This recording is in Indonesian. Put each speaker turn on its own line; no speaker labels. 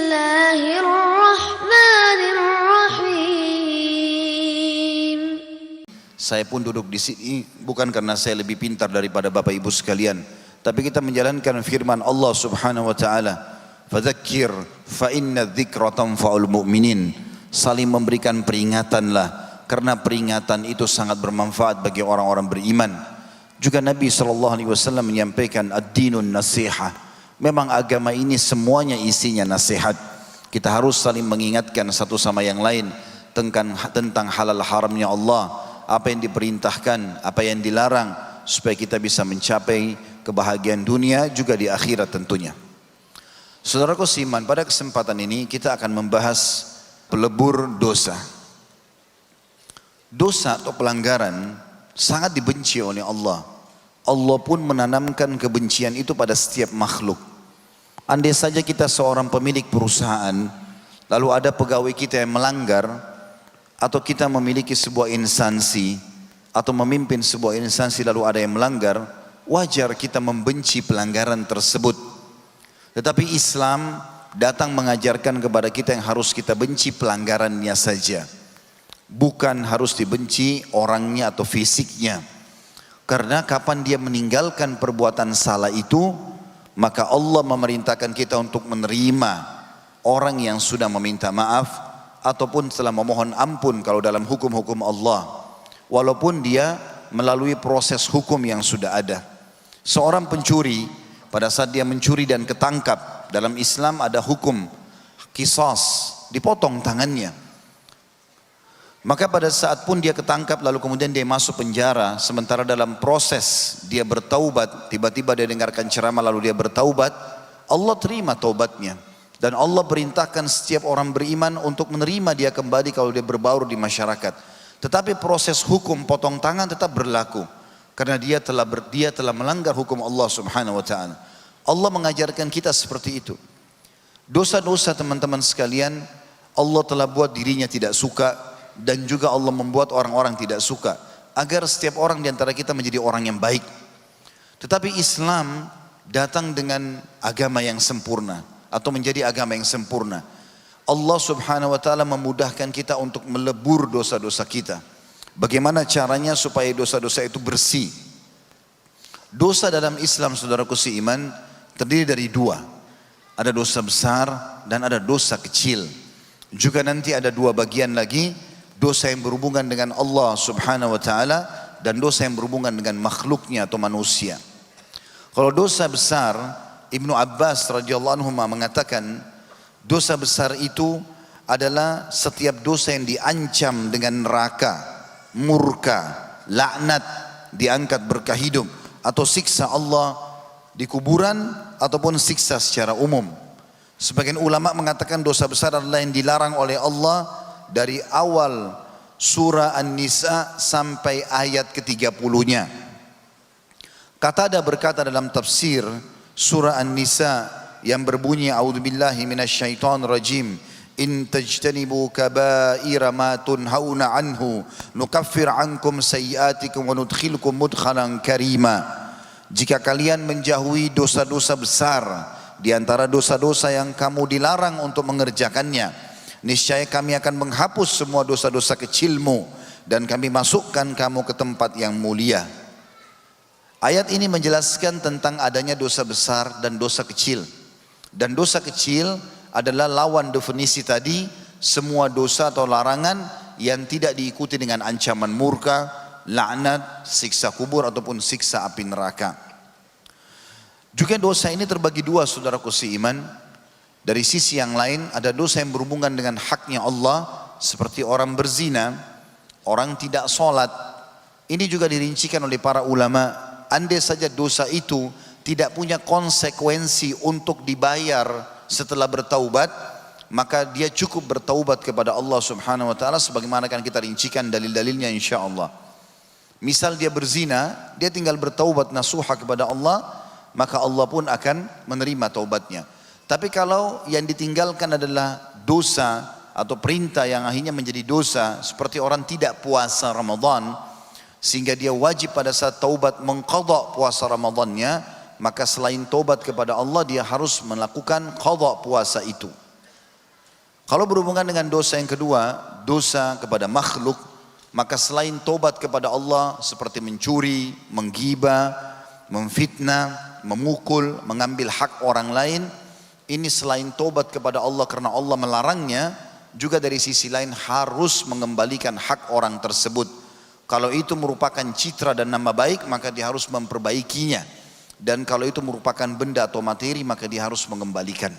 Bismillahirrahmanirrahim.
Saya pun duduk di sini bukan karena saya lebih pintar daripada Bapak Ibu sekalian, tapi kita menjalankan firman Allah Subhanahu wa taala, "Fadzakir fa inna dzikra tanfa'ul mu'minin." Saling memberikan peringatanlah, karena peringatan itu sangat bermanfaat bagi orang-orang beriman. Juga Nabi SAW menyampaikan ad-dinun nasihah. Memang agama ini semuanya isinya nasihat. Kita harus saling mengingatkan satu sama yang lain tentang halal haramnya Allah, apa yang diperintahkan, apa yang dilarang, supaya kita bisa mencapai kebahagiaan dunia juga di akhirat tentunya. Saudaraku seiman, pada kesempatan ini kita akan membahas pelebur dosa. Dosa atau pelanggaran sangat dibenci oleh Allah. Allah pun menanamkan kebencian itu pada setiap makhluk. Andai saja kita seorang pemilik perusahaan, lalu ada pegawai kita yang melanggar, atau kita memiliki sebuah instansi, atau memimpin sebuah instansi lalu ada yang melanggar, wajar kita membenci pelanggaran tersebut. Tetapi Islam datang mengajarkan kepada kita yang harus kita benci pelanggarannya saja, bukan harus dibenci orangnya atau fisiknya. Karena kapan dia meninggalkan perbuatan salah itu, maka Allah memerintahkan kita untuk menerima orang yang sudah meminta maaf ataupun setelah memohon ampun kalau dalam hukum-hukum Allah, walaupun dia melalui proses hukum yang sudah ada. Seorang pencuri, pada saat dia mencuri dan ketangkap, dalam Islam ada hukum qisas, dipotong tangannya. Maka pada saat pun dia ketangkap lalu kemudian dia masuk penjara, sementara dalam proses dia bertaubat, tiba-tiba dia dengarkan ceramah lalu dia bertaubat, Allah terima taubatnya. Dan Allah perintahkan setiap orang beriman untuk menerima dia kembali kalau dia berbaur di masyarakat. Tetapi proses hukum potong tangan tetap berlaku, karena dia telah melanggar hukum Allah Subhanahu wa taala. Allah mengajarkan kita seperti itu. Dosa-dosa teman-teman sekalian, Allah telah buat dirinya tidak suka, dan juga Allah membuat orang-orang tidak suka, agar setiap orang di antara kita menjadi orang yang baik. Tetapi Islam datang dengan agama yang sempurna, atau menjadi agama yang sempurna. Allah Subhanahu wa taala memudahkan kita untuk melebur dosa-dosa kita. Bagaimana caranya supaya dosa-dosa itu bersih? Dosa dalam Islam, saudaraku seiman, terdiri dari dua. Ada dosa besar dan ada dosa kecil. Juga nanti ada dua bagian lagi, dosa yang berhubungan dengan Allah Subhanahu wa taala dan dosa yang berhubungan dengan makhluknya atau manusia. Kalau dosa besar, Ibnu Abbas radhiyallahu anhu mengatakan, dosa besar itu adalah setiap dosa yang diancam dengan neraka, murka, laknat, diangkat berkah hidup, atau siksa Allah di kuburan, ataupun siksa secara umum. Sebagian ulama mengatakan dosa besar adalah yang dilarang oleh Allah dari awal surah An-Nisa sampai ayat ke-30-nya. Qatada berkata dalam tafsir surah An-Nisa yang berbunyi, a'udzubillahi minasyaitonir rajim, in tajtanibu kaba'ira ma tunhauna anhu nukaffir ankum sayyi'atikum wa nudkhilkum mudkhalan karima. Jika kalian menjauhi dosa-dosa besar di antara dosa-dosa yang kamu dilarang untuk mengerjakannya, niscaya kami akan menghapus semua dosa-dosa kecilmu dan kami masukkan kamu ke tempat yang mulia. Ayat ini menjelaskan tentang adanya dosa besar dan dosa kecil. Dan dosa kecil adalah lawan definisi tadi, semua dosa atau larangan yang tidak diikuti dengan ancaman murka, laknat, siksa kubur ataupun siksa api neraka. Juga dosa ini terbagi dua, saudaraku seiman. Dari sisi yang lain ada dosa yang berhubungan dengan haknya Allah, seperti orang berzina, orang tidak sholat. Ini juga dirincikan oleh para ulama. Andai saja dosa itu tidak punya konsekuensi untuk dibayar setelah bertaubat, maka dia cukup bertaubat kepada Allah Subhanahu wa taala, sebagaimana akan kita rincikan dalil-dalilnya insyaallah. Misal dia berzina, dia tinggal bertaubat nasuha kepada Allah, maka Allah pun akan menerima taubatnya. Tapi kalau yang ditinggalkan adalah dosa atau perintah yang akhirnya menjadi dosa, seperti orang tidak puasa Ramadan, sehingga dia wajib pada saat taubat mengqadha puasa Ramadannya, maka selain taubat kepada Allah dia harus melakukan qadha puasa itu. Kalau berhubungan dengan dosa yang kedua, dosa kepada makhluk, maka selain tobat kepada Allah seperti mencuri, menggibah, memfitnah, memukul, mengambil hak orang lain, ini selain tobat kepada Allah karena Allah melarangnya, juga dari sisi lain harus mengembalikan hak orang tersebut. Kalau itu merupakan citra dan nama baik, maka dia harus memperbaikinya. Dan kalau itu merupakan benda atau materi, maka dia harus mengembalikan.